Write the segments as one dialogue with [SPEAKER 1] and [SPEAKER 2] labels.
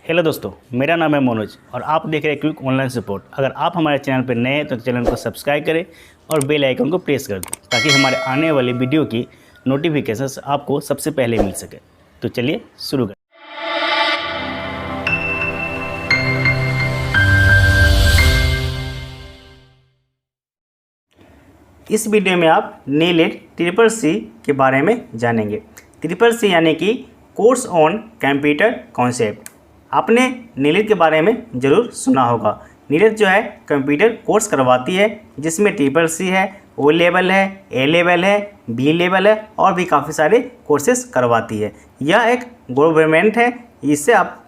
[SPEAKER 1] Hello दोस्तों, मेरा नाम है मनोज और आप देख रहे हैं क्विक ऑनलाइन सपोर्ट। अगर आप हमारे चैनल पर नए हैं तो चैनल को सब्सक्राइब करें और बेल आइकन को प्रेस कर दें ताकि हमारे आने वाली वीडियो की नोटिफिकेशंस आपको सबसे पहले मिल सके। तो चलिए शुरू करें। इस वीडियो में आप नीलेट CCC के बारे में जानेंगे। CCC यानी कि कोर्स ऑन कंप्यूटर कॉन्सेप्ट। आपने नीलेट के बारे में ज़रूर सुना होगा। नीलेट जो है कंप्यूटर कोर्स करवाती है जिसमें CCC है, O लेवल है, A लेवल है, B लेवल है और भी काफ़ी सारे कोर्सेज करवाती है। यह एक गवर्नमेंट है, इससे आप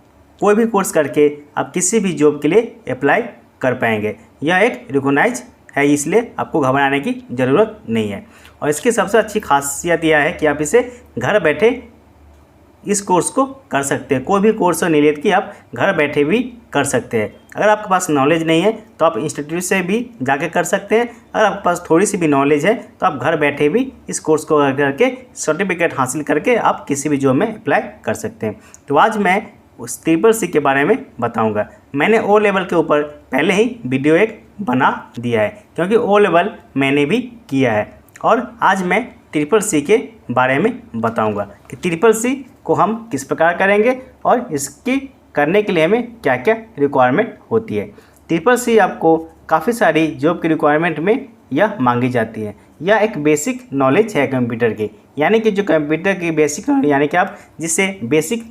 [SPEAKER 1] कोई भी कोर्स करके आप किसी भी जॉब के लिए अप्लाई कर पाएंगे। यह एक रिकॉग्नाइज है, इसलिए आपको घबराने की ज़रूरत नहीं है। और इसकी सबसे अच्छी खासियत यह है कि आप इसे घर बैठे इस कोर्स को कर सकते हैं। कोई भी कोर्स हो नीलेट की आप घर बैठे भी कर सकते हैं। अगर आपके पास नॉलेज नहीं है तो आप इंस्टीट्यूट से भी जाके कर सकते हैं। अगर आपके पास थोड़ी सी भी नॉलेज है तो आप घर बैठे भी इस कोर्स को करके सर्टिफिकेट हासिल करके आप किसी भी जॉब में अप्लाई कर सकते हैं। तो आज मैं उस CCC के बारे में बताऊंगा। मैंने O लेवल के ऊपर पहले ही वीडियो एक बना दिया है क्योंकि O लेवल मैंने भी किया है। और आज मैं CCC के बारे में बताऊंगा कि CCC को हम किस प्रकार करेंगे और इसकी करने के लिए हमें क्या क्या रिक्वायरमेंट होती है। CCC आपको काफ़ी सारी जॉब की रिक्वायरमेंट में यह मांगी जाती है। यह एक बेसिक नॉलेज है कंप्यूटर की, यानी कि जो कंप्यूटर की बेसिक नॉलेज, यानी कि आप जिससे बेसिक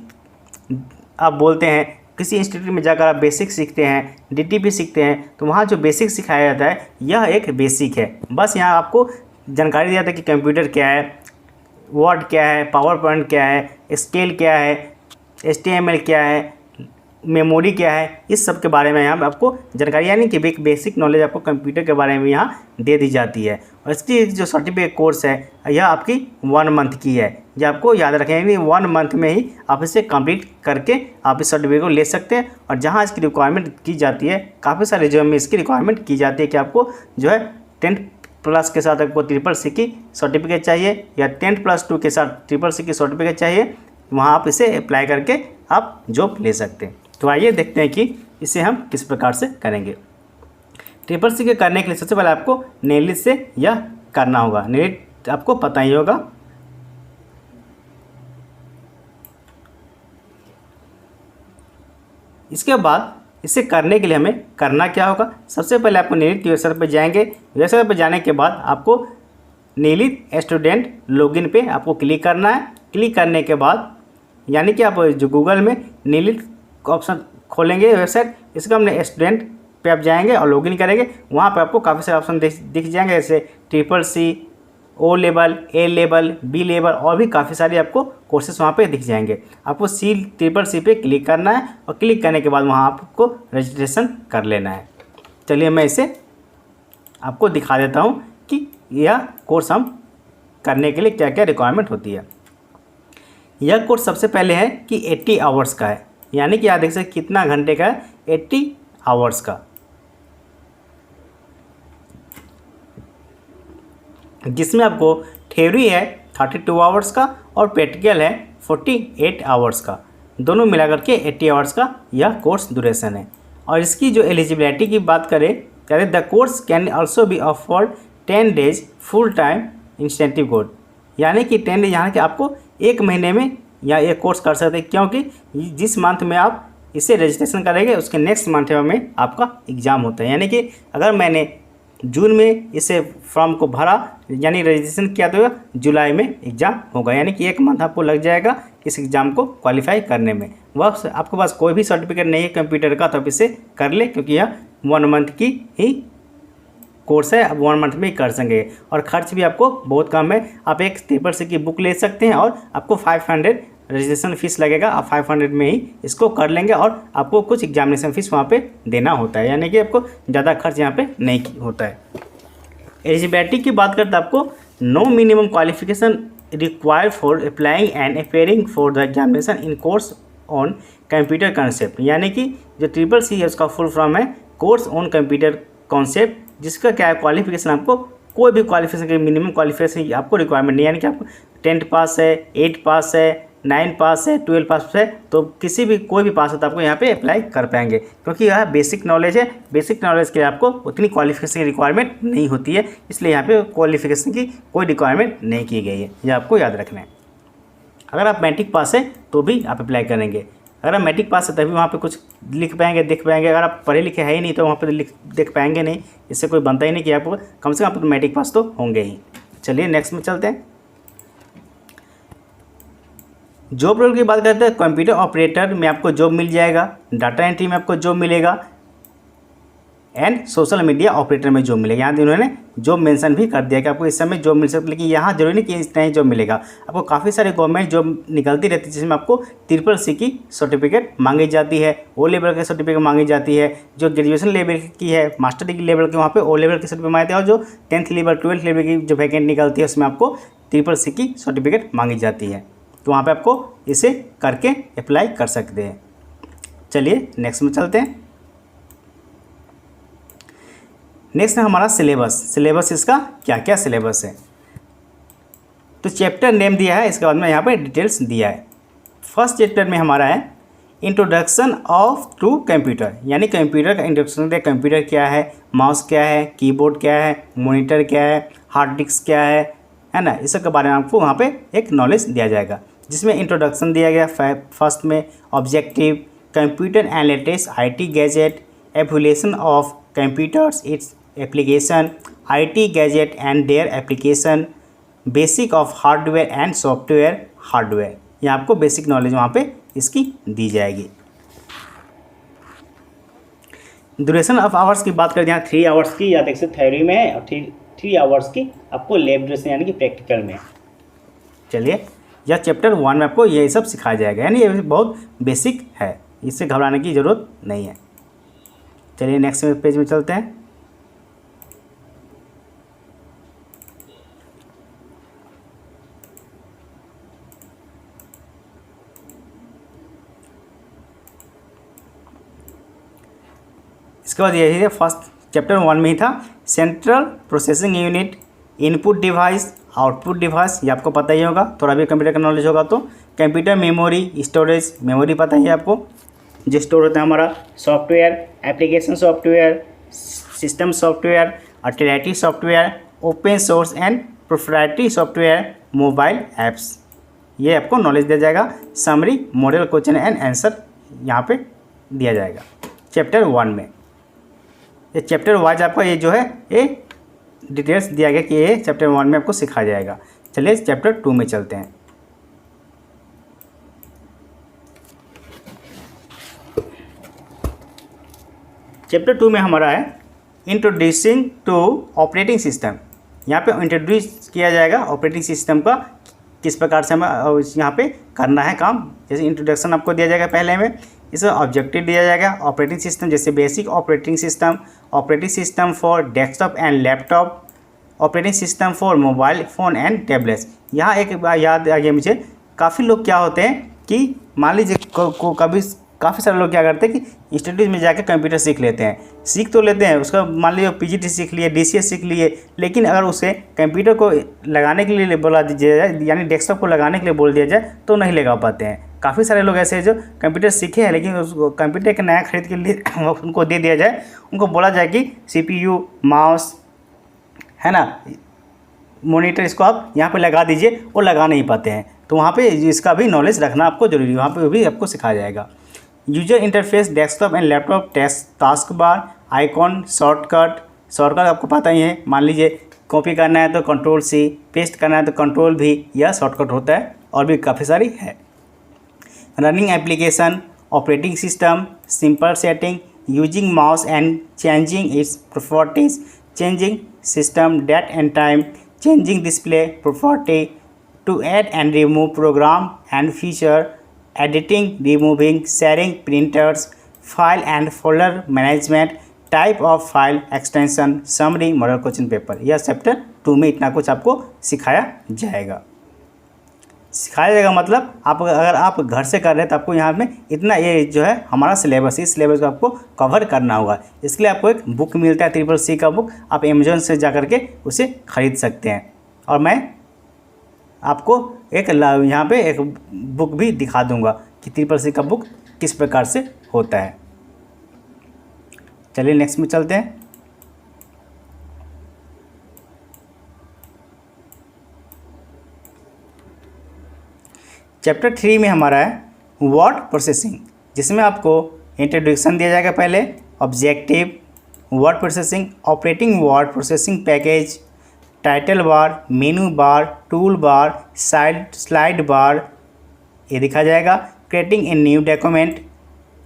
[SPEAKER 1] आप बोलते हैं, किसी इंस्टीट्यूट में जाकर आप बेसिक सीखते हैं, DTP सीखते हैं, तो वहाँ जो बेसिक सिखाया जाता है यह एक बेसिक है। बस यहाँ आपको जानकारी दिया था कि कंप्यूटर क्या है, वर्ड क्या है, पावर पॉइंट क्या है, स्केल क्या है, HTML क्या है, मेमोरी क्या है, इस सब के बारे में यहाँ आपको जानकारी, यानी कि एक बेसिक नॉलेज आपको कंप्यूटर के बारे में यहाँ दे दी जाती है। और इसकी जो सर्टिफिकेट कोर्स है यह आपकी 1 मंथ की है। यह आपको याद रखेंगे, 1 मंथ में ही आप इसे कंप्लीट करके आप इस सर्टिफिकेट को ले सकते हैं। और जहाँ इसकी रिक्वायरमेंट की जाती है, काफ़ी सारे जॉब में इसकी रिक्वायरमेंट की जाती है कि आपको जो है 10+ के साथ आपको CCC की सर्टिफिकेट चाहिए या 10+2 के साथ CCC की सर्टिफिकेट चाहिए। वहाँ आप इसे अप्लाई करके आप जॉब ले सकते हैं। तो आइए देखते हैं कि इसे हम किस प्रकार से करेंगे। CCC के करने के लिए सबसे पहले आपको नीलेट से यह करना होगा। नीलेट आपको पता ही होगा। इसके बाद इसे करने के लिए हमें करना क्या होगा, सबसे पहले आपको नीलेट की वेबसाइट पर जाएंगे। वेबसाइट पर जाने के बाद आपको नीलेट स्टूडेंट लॉगिन पे आपको क्लिक करना है। क्लिक करने के बाद यानी कि आप जो गूगल में नीलेट ऑप्शन खोलेंगे वेबसाइट, इसका हमने स्टूडेंट पे आप जाएंगे और लॉगिन करेंगे। वहाँ पे आपको काफ़ी सारे ऑप्शन दिख जाएंगे, जैसे CCC, O level, A level, B level और भी काफ़ी सारे आपको कोर्सेस वहाँ पे दिख जाएंगे। आपको CCC पे क्लिक करना है और क्लिक करने के बाद वहाँ आपको रजिस्ट्रेशन कर लेना है। चलिए मैं इसे आपको दिखा देता हूँ कि यह कोर्स हम करने के लिए क्या क्या रिक्वायरमेंट होती है। यह कोर्स सबसे पहले है कि 80 आवर्स का है, यानी कि आप देख सकते कितना घंटे का है, 80 आवर्स का, जिसमें आपको थ्योरी है 32 आवर्स का और प्रैक्टिकल है 48 आवर्स का। दोनों मिलाकर के 80 आवर्स का यह कोर्स ड्यूरेशन है। और इसकी जो एलिजिबिलिटी की बात करें, कहते the course can also be offered 10 days full time incentive code, यानी कि 10 डेज, यहाँ कि आपको 1 महीने में या ये कोर्स कर सकते हैं, क्योंकि जिस मंथ में आप इसे रजिस्ट्रेशन करेंगे उसके नेक्स्ट मंथ में आपका एग्ज़ाम होता है। यानी कि अगर मैंने जून में इसे फॉर्म को भरा यानी रजिस्ट्रेशन किया तो जुलाई में एग्ज़ाम होगा, यानी कि 1 मंथ आपको लग जाएगा इस एग्ज़ाम को क्वालिफाई करने में। वह आपके पास कोई भी सर्टिफिकेट नहीं है कंप्यूटर का तो आप इसे कर ले, क्योंकि यह 1 मंथ की ही कोर्स है, अब 1 मंथ में ही कर सकेंगे। और खर्च भी आपको बहुत कम है। आप एक CCC की बुक ले सकते हैं और आपको 500 रजिस्ट्रेशन फ़ीस लगेगा। आप 500 में ही इसको कर लेंगे और आपको कुछ एग्जामिनेशन फ़ीस वहाँ पे देना होता है, यानी कि आपको ज़्यादा खर्च यहाँ पे नहीं होता है। एलिजिबिलिटी की बात करते हैं, आपको no minimum qualification required for applying and appearing for the examination in course on computer concept, यानी कि जो CCC है उसका फुल फॉर्म है कोर्स ऑन कंप्यूटर कॉन्सेप्ट, जिसका क्या है क्वालिफिकेशन, आपको कोई भी क्वालिफिकेशन के मिनिमम क्वालिफिकेशन आपको रिक्वायरमेंट नहीं, यानी कि आपको 10th पास है, 8 पास है, 9 पास है, 12 पास है, तो किसी भी कोई भी पास हो तो आपको यहाँ पे अप्लाई कर पाएंगे, क्योंकि यह बेसिक नॉलेज है। बेसिक नॉलेज के लिए आपको उतनी क्वालिफिकेशन की रिक्वायरमेंट नहीं होती है, इसलिए यहाँ पे क्वालिफिकेशन की कोई रिक्वायरमेंट नहीं की गई है, ये आपको याद रखना है। अगर आप मैट्रिक पास है तो भी आप अप्लाई करेंगे। अगर आप मैट्रिक पास है तभी वहाँ पे कुछ लिख पाएंगे, देख पाएंगे। अगर आप पढ़े लिखे है ही नहीं तो वहाँ पे देख पाएंगे नहीं, इससे कोई बनता ही नहीं कि आपको कम से कम आप मैट्रिक पास तो होंगे ही। चलिए नेक्स्ट में चलते हैं। जॉब रोल की बात करते हैं। कंप्यूटर ऑपरेटर में आपको जॉब मिल जाएगा, डाटा एंट्री में आपको जॉब मिलेगा, एंड सोशल मीडिया ऑपरेटर में जॉब मिलेगा। यहाँ इन्होंने जॉब मेंशन भी कर दिया कि आपको इस समय जॉब मिल सकती है, लेकिन यहाँ जरूरी नहीं कि इतना ही जॉब मिलेगा। आपको काफ़ी सारे गवर्नमेंट जॉब निकलती रहती है, जिसमें आपको CCC की सर्टिफिकेट मांगी जाती है, O लेवल की सर्टिफिकेट मांगी जाती है। जो ग्रेजुएशन लेवल की है, मास्टर डिग्री लेवल की, वहाँ पे O लेवल की सर्टिफिकेट मांगते हैं, और जो 10th लेवल 12th लेवल की जो वैकेंट निकलती है उसमें आपको CCC की सर्टिफिकेट मांगी जाती है। तो वहाँ पर आपको इसे करके अप्लाई कर सकते हैं। चलिए नेक्स्ट में चलते हैं। नेक्स्ट है हमारा सिलेबस इसका क्या क्या सिलेबस है। तो चैप्टर नेम दिया है, इसके बाद में यहाँ पे डिटेल्स दिया है। फर्स्ट चैप्टर में हमारा है इंट्रोडक्शन ऑफ टू कंप्यूटर, यानी कंप्यूटर का इंट्रोडक्शन दिया। कंप्यूटर क्या है, माउस क्या है, कीबोर्ड क्या है, मॉनिटर क्या है, हार्ड डिस्क क्या है ना, इस सब के बारे में आपको वहाँ पे एक नॉलेज दिया जाएगा, जिसमें इंट्रोडक्शन दिया गया फर्स्ट में, objective, computer and latest IT gadget, evolution of computers, its application, IT gadget and their application, basic of hardware and software hardware. यहाँ आपको बेसिक नॉलेज वहाँ पे इसकी दी जाएगी। ड्यूरेशन ऑफ आवर्स की बात करते हैं, 3 आवर्स की या देखिए थ्योरी में है, और 3 आवर्स की आपको लैब ड्यूरेशन यानी कि प्रैक्टिकल में। चलिए यह चैप्टर 1 में आपको ये सब सिखाया जाएगा, यानी ये बहुत बेसिक है, इससे घबराने की ज़रूरत नहीं है। चलिए नेक्स्ट पेज में चलते हैं। इसके बाद यही है, फर्स्ट चैप्टर 1 में ही था, central processing unit, input device, output device, ये आपको पता ही होगा, थोड़ा भी कंप्यूटर का नॉलेज होगा तो। कंप्यूटर मेमोरी, स्टोरेज, मेमोरी पता ही है आपको, जो स्टोर होता है हमारा, software, application software, system software, alternative software, open source and proprietary software, mobile apps, ये आपको नॉलेज दिया जाएगा। Summary, model question and answer यहाँ पे दिया जाएगा चैप्टर 1 में। ये चैप्टर वाइज आपको ये जो है ये डिटेल्स दिया गया कि ये चैप्टर 1 में आपको सिखाया जाएगा। चलिए चैप्टर 2 में चलते हैं। चैप्टर 2 में हमारा है इंट्रोड्यूसिंग टू ऑपरेटिंग सिस्टम। यहाँ पे इंट्रोड्यूस किया जाएगा ऑपरेटिंग सिस्टम का, किस प्रकार से हमें यहाँ पे करना है काम। जैसे इंट्रोडक्शन आपको दिया जाएगा पहले में, इसमें ऑब्जेक्टिव दिया जाएगा ऑपरेटिंग सिस्टम, जैसे basic operating system for desktop and laptop, operating system for mobile phone and tablets. यहाँ एक बार याद आ गया मुझे, काफ़ी लोग क्या होते हैं कि मान लीजिए कभी काफ़ी सारे लोग क्या करते हैं कि इंस्टीट्यूट में जाकर कंप्यूटर सीख लेते हैं, सीख तो लेते हैं, उसका मान लीजिए PGT सीख लिए, DCS सीख लिए, लेकिन अगर उसे कंप्यूटर को लगाने के लिए बोला दीजिए जाए, यानी डेस्कटॉप को लगाने के लिए बोल दिया जाए तो नहीं लगा पाते हैं। काफ़ी सारे लोग ऐसे हैं जो कंप्यूटर सीखे हैं, लेकिन उसको कंप्यूटर का नया खरीद के लिए उनको दे दिया जाए, उनको बोला जाए कि CPU, माउस है ना, मॉनिटर, इसको आप यहाँ पे लगा दीजिए, वो लगा नहीं पाते हैं। तो वहाँ पे इसका भी नॉलेज रखना आपको जरूरी है, वहाँ पे भी आपको सिखाया जाएगा। User interface, desktop and laptop, task bar, icon, shortcut आपको पता ही है। मान लीजिए कॉपी करना है तो Ctrl+C, पेस्ट करना है तो Ctrl+V, यह शॉर्टकट होता है, और भी काफ़ी सारी है। Running application, operating system, simple setting, using mouse and changing its properties, changing system date and time, changing display property, to add and remove program and feature, editing, removing, sharing printers, file and folder management, type of file extension, summary, model question paper। यह chapter 2 में इतना कुछ आपको सिखाया जाएगा। मतलब आप अगर आप घर से कर रहे हैं तो आपको यहाँ में इतना, ये जो है हमारा सिलेबस, इस सिलेबस को आपको कवर करना होगा। इसके लिए आपको एक बुक मिलता है CCC का बुक, आप अमेज़न से जा कर के उसे ख़रीद सकते हैं। और मैं आपको एक यहाँ पे एक बुक भी दिखा दूंगा कि CCC का बुक किस प्रकार से होता है। चलिए नेक्स्ट में चलते हैं। चैप्टर 3 में हमारा है वर्ड प्रोसेसिंग, जिसमें आपको इंट्रोडक्शन दिया जाएगा, पहले objective, word processing, operating word processing package, title bar, menu bar, tool bar, slide bar ये दिखा जाएगा, creating a new document,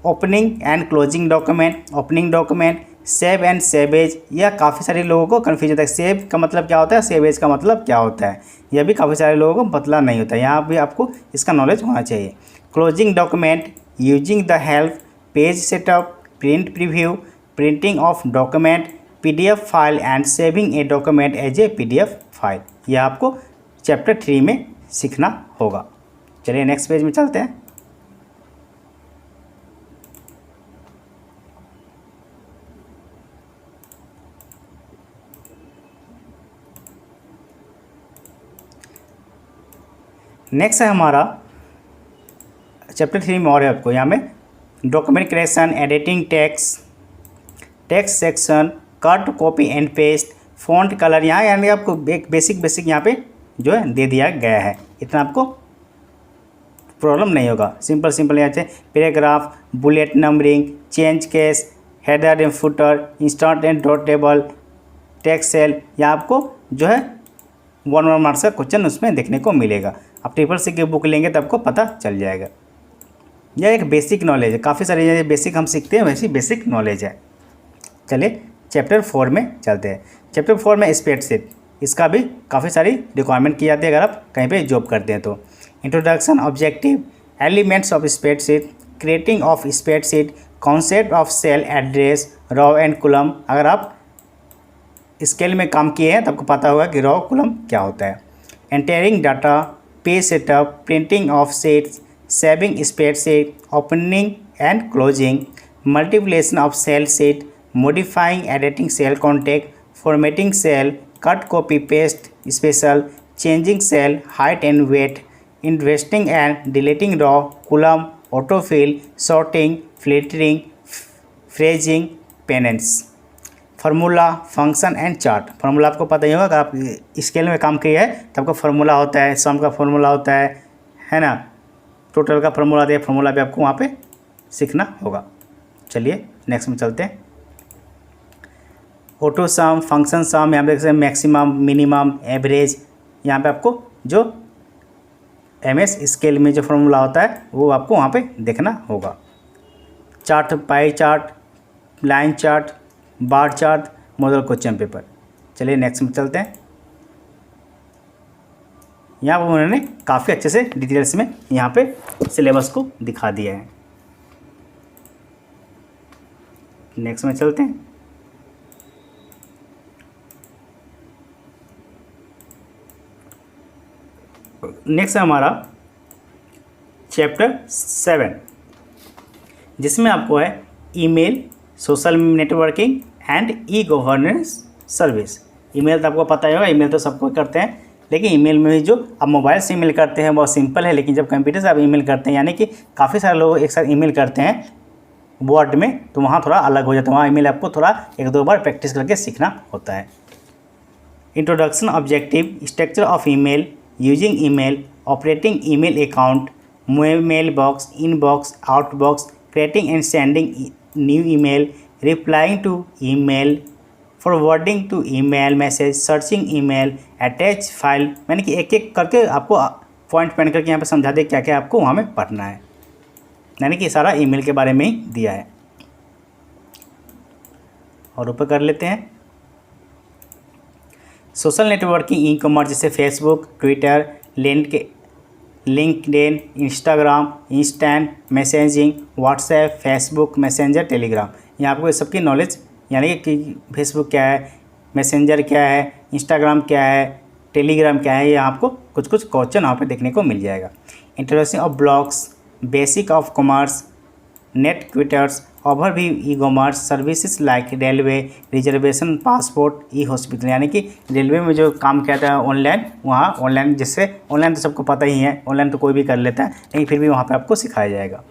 [SPEAKER 1] opening and closing document, opening document, save and save as. यह काफ़ी सारे लोगों को कन्फ्यूज होता है, सेव का मतलब क्या होता है, सेवेज का मतलब क्या होता है, यह भी काफ़ी सारे लोगों को पता नहीं होता है, यहाँ भी आपको इसका नॉलेज होना चाहिए। Closing document, using the help, page setup, print preview, printing of document, PDF file and saving a document as a PDF file. यह आपको चैप्टर 3 में सीखना होगा। चलिए नेक्स्ट पेज में चलते हैं। नेक्स्ट है हमारा चैप्टर 3 में और है आपको यहाँ में document creation, editing, text section, cut, copy and paste, font colour. यहाँ यानी आपको एक बेसिक यहाँ पे जो है दे दिया गया है, इतना आपको प्रॉब्लम नहीं होगा। सिंपल यहाँ से paragraph, bullet numbering, change case, header and footer, insert and dot table, text cell, यहाँ आपको जो है 1 मार्क्स का क्वेश्चन उसमें देखने को मिलेगा। आप CCC की बुक लेंगे तो आपको पता चल जाएगा। यह एक बेसिक नॉलेज है, काफ़ी सारी जैसे बेसिक हम सीखते हैं वैसी बेसिक नॉलेज है। चलिए चैप्टर 4 में चलते हैं। चैप्टर 4 में स्प्रेडशीट, इसका भी काफ़ी सारी रिक्वायरमेंट की जाती है अगर आप कहीं पे जॉब करते हैं तो। Introduction, objective, elements of spreadsheet, creating of spreadsheet, concept of cell address, row and column. अगर आप स्केल में काम किए हैं तो आपको पता होगा कि रो कॉलम क्या होता है। Entering data, page setup, printing of sheets, saving spreadsheet, opening and closing, multiplication of cell sheet, modifying editing cell contact, formatting cell, cut copy paste special, changing cell height and weight, investing and deleting row column, autofill, sorting, filtering, freezing, panes. Formula, function and chart. Formula आपको पता ही होगा, अगर आप scale में काम किया है तो आपको फार्मूला होता है, सम का फार्मूला होता है ना, टोटल का फार्मूला होता है, फार्मूला भी आपको वहाँ पे सीखना होगा। चलिए नेक्स्ट में चलते हैं। ऑटो सम, फंक्शन सम, यहाँ पे देख सकते हैं मैक्सिमम, मिनिमम, एवरेज। यहाँ पे आपको जो MS स्केल में जो फार्मूला होता है वो आपको वहाँ पे देखना होगा। Chart, pie chart, line chart, bar chart, model question paper. चलिए नेक्स्ट में चलते हैं। यहाँ पर उन्होंने काफ़ी अच्छे से डिटेल्स में यहाँ पे सिलेबस को दिखा दिया है। नेक्स्ट में चलते हैं। नेक्स्ट है हमारा चैप्टर 7, जिसमें आपको है email, social networking and e-governance service. Email तो आपको पता ही होगा, ईमेल तो सबको करते हैं, लेकिन ईमेल में भी जो आप मोबाइल से ईमेल करते हैं बहुत सिंपल है, लेकिन जब कंप्यूटर से आप ईमेल करते हैं, यानी कि काफ़ी सारे लोग एक साथ ईमेल करते हैं वर्ड में, तो वहाँ थोड़ा अलग हो जाता है। वहाँ ईमेल आपको थोड़ा 1-2 बार प्रैक्टिस करके सीखना होता है। Introduction, objective, structure of email, using email, operating email account, mailbox, inbox, outbox, creating and sending new email, replying to email, forwarding to email message, searching email, attach file. मैंने कि एक एक करके आपको पॉइंट पेन करके यहाँ पे समझा दे क्या क्या आपको वहाँ में पढ़ना है, यानी कि सारा ईमेल के बारे में ही दिया है। और ऊपर कर लेते हैं सोशल नेटवर्किंग, ई कॉमर्स, जैसे Facebook, Twitter, LinkedIn, Instagram, instant messaging, WhatsApp, Facebook messenger, Telegram. यहाँ आपको इस सब की नॉलेज, यानी कि फेसबुक क्या है, मैसेंजर क्या है, इंस्टाग्राम क्या है, टेलीग्राम क्या है, ये आपको कुछ कुछ क्वेश्चन वहाँ पे देखने को मिल जाएगा। Introduction of blogs, basic of commerce, net quitters, overview e commerce, services like railway, reservation, passport, E hospital. यानी कि रेलवे में जो काम किया जाता है ऑनलाइन, वहाँ ऑनलाइन, जिससे ऑनलाइन तो सबको पता ही है, ऑनलाइन तो कोई भी कर लेता है, लेकिन फिर भी वहाँ पे आपको सिखाया जाएगा।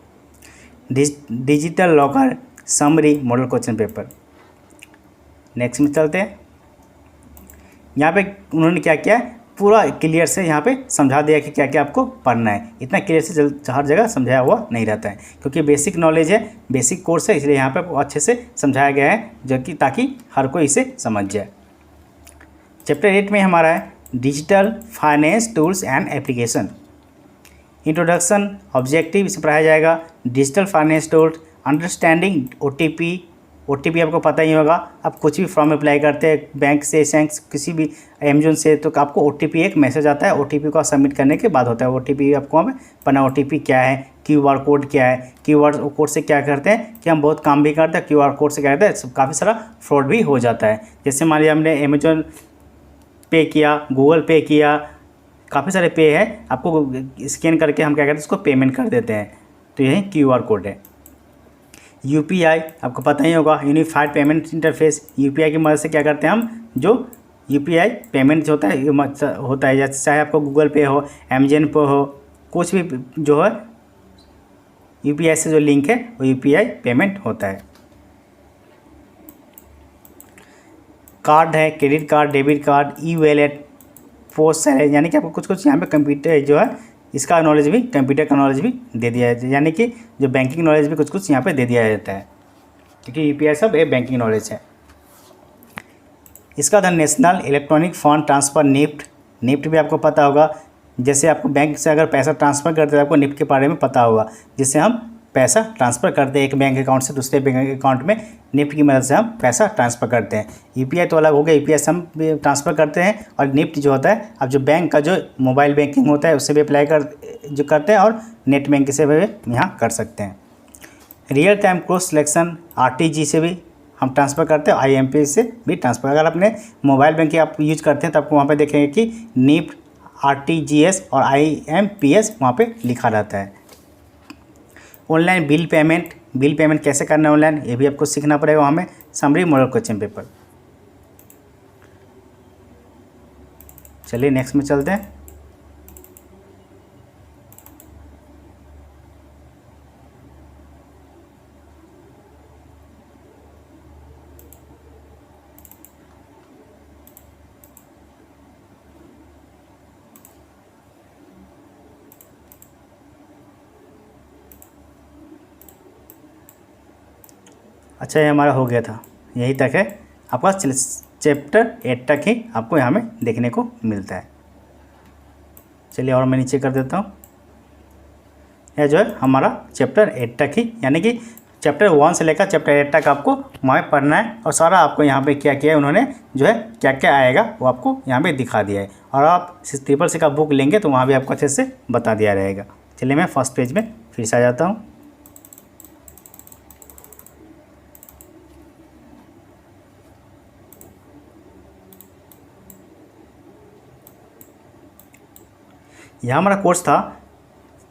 [SPEAKER 1] Digital locker, summary, model question paper. Next में चलते हैं। यहाँ पे उन्होंने क्या किया, पूरा क्लियर से यहाँ पे समझा दिया कि क्या क्या आपको पढ़ना है। इतना क्लियर से हर जगह समझाया हुआ नहीं रहता है, क्योंकि बेसिक नॉलेज है, बेसिक कोर्स है, इसलिए यहाँ पे अच्छे से समझाया गया है, जो कि ताकि हर कोई इसे समझ जाए। चैप्टर 8 में हमारा है digital finance tools and application. Introduction, objective इसे पढ़ाया जाएगा। Digital finance tools, understanding OTP आपको पता ही होगा। आप कुछ भी फॉर्म अप्लाई करते हैं बैंक से, सेंक्स, किसी भी अमेजोन से, तो आपको OTP एक मैसेज आता है, OTP को सबमिट करने के बाद होता है। OTP आपको वहाँ पे पढ़ना, OTP क्या है, QR कोड क्या है, QR कोड से क्या करते हैं कि हम बहुत काम भी करते हैं, QR कोड से क्या करते हैं, काफ़ी सारा फ्रॉड भी हो जाता है। जैसे मान लिया हमने अमेजोन पे किया, गूगल पे किया, काफ़ी सारे पे है, आपको स्कैन करके हम क्या करते हैं, उसको पेमेंट कर देते हैं, तो यही QR कोड है। UPI आपको पता ही होगा, यूनिफाइड पेमेंट इंटरफेस। UPI की मदद से क्या करते हैं हम, जो UPI पेमेंट होता है जैसे चाहे आपको गूगल पे हो, अमेजन पे हो, कुछ भी जो है UPI से जो लिंक है वो UPI पेमेंट होता है। कार्ड है, credit card, debit card, e wallet, post है, यानी कि आपको कुछ कुछ यहाँ पे कंप्यूटर जो है इसका नॉलेज भी, कंप्यूटर का नॉलेज भी दे दिया जाता है, यानी कि जो बैंकिंग नॉलेज भी कुछ कुछ यहाँ पे दे दिया जाता है, क्योंकि UPI सब ये बैंकिंग नॉलेज है। इसका था national electronic fund transfer, NEFT भी आपको पता होगा। जैसे आपको बैंक से अगर पैसा ट्रांसफ़र करते हैं, आपको निफ्ट के बारे में पता होगा, जिससे हम पैसा ट्रांसफ़र करते हैं एक बैंक अकाउंट से दूसरे बैंक अकाउंट में, निफ्ट की मदद से हम पैसा ट्रांसफ़र करते हैं। UPI तो अलग हो गया, UPI से हम ट्रांसफ़र करते हैं, और निफ्ट जो होता है, अब जो बैंक का जो मोबाइल बैंकिंग होता है उससे भी अप्लाई करते हैं, और नेट बैंकिंग से भी यहाँ कर सकते हैं। Real time cross selection, RTG से भी हम ट्रांसफ़र करते हैं, IMPS से भी ट्रांसफ़र। अगर अपने मोबाइल बैंकिंग आप यूज करते हैं तो आपको वहाँ पर देखेंगे कि निफ्ट, RTGS और IMPS वहाँ पर लिखा रहता है। ऑनलाइन बिल पेमेंट कैसे करना है ऑनलाइन, ये भी आपको सीखना पड़ेगा हमें। Summary, model question paper. चलिए नेक्स्ट में चलते हैं। अच्छा, ये हमारा हो गया था, यही तक है आपका। चैप्टर 8 तक ही आपको यहाँ में देखने को मिलता है। चलिए और मैं नीचे कर देता हूँ। यह जो है हमारा चैप्टर 8 तक ही, यानी कि चैप्टर 1 से लेकर चैप्टर 8 तक आपको वहाँ पे पढ़ना है, और सारा आपको यहाँ पे क्या किया है उन्होंने, जो है क्या क्या आएगा वो आपको यहाँ पे दिखा दिया है। और आप CCC का बुक लेंगे तो वहाँ भी आपको अच्छे से बता दिया रहेगा। चलिए मैं फर्स्ट पेज में फिर से आ जाता हूँ। यहाँ हमारा कोर्स था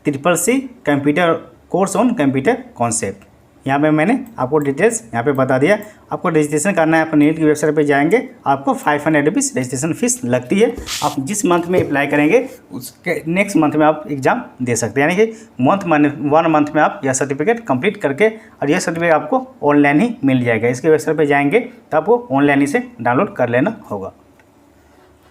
[SPEAKER 1] CCC computer course on computer concept. यहाँ पे मैंने आपको डिटेल्स यहाँ पे बता दिया। आपको रजिस्ट्रेशन करना है, अपने नीट की वेबसाइट पे जाएंगे, आपको 500 रुपीज़ रजिस्ट्रेशन फीस लगती है। आप जिस मंथ में अप्लाई करेंगे उसके नेक्स्ट मंथ में आप एग्ज़ाम दे सकते हैं, यानी कि 1 मंथ में आप यह सर्टिफिकेट कंप्लीट करके, और यह सर्टिफिकेट आपको ऑनलाइन ही मिल जाएगा। इसके वेबसाइट पर जाएंगे तो आपको ऑनलाइन ही से डाउनलोड कर लेना होगा।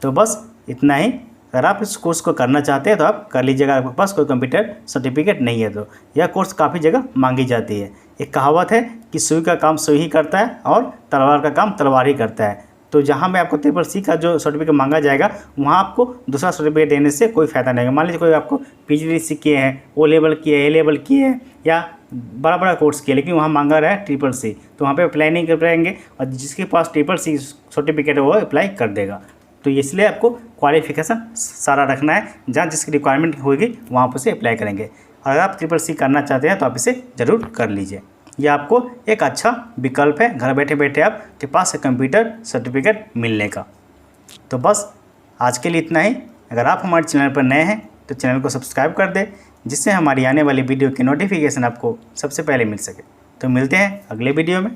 [SPEAKER 1] तो बस इतना ही। अगर आप इस कोर्स को करना चाहते हैं तो आप कर लीजिएगा। आपके पास कोई कंप्यूटर सर्टिफिकेट नहीं है तो यह कोर्स काफ़ी जगह मांगी जाती है। एक कहावत है कि सुई का काम सुई ही करता है और तलवार का काम तलवार ही करता है। तो जहाँ में आपको CCC का जो सर्टिफिकेट मांगा जाएगा, वहाँ आपको दूसरा सर्टिफिकेट देने से कोई फ़ायदा नहीं है। मान लीजिए कोई आपको PGDC किए हैं, O लेवल किए, A लेवल किए हैं, या बड़ा बड़ा कोर्स किया, लेकिन वहाँ मांगा रहा है CCC, तो वहाँ पे अप्लाई नहीं कर पाएंगे, और जिसके पास CCC सर्टिफिकेट है वो अप्लाई कर देगा। तो इसलिए आपको क्वालिफिकेशन सारा रखना है, जहाँ जिसकी रिक्वायरमेंट होगी वहाँ पर से अप्लाई करेंगे। और अगर आप CCC करना चाहते हैं तो आप इसे ज़रूर कर लीजिए। यह आपको एक अच्छा विकल्प है घर बैठे बैठे आपके पास कंप्यूटर सर्टिफिकेट मिलने का। तो बस आज के लिए इतना ही। अगर आप हमारे चैनल पर नए हैं तो चैनल को सब्सक्राइब कर दें, जिससे हमारी आने वाली वीडियो की नोटिफिकेशन आपको सबसे पहले मिल सके। तो मिलते हैं अगले वीडियो में।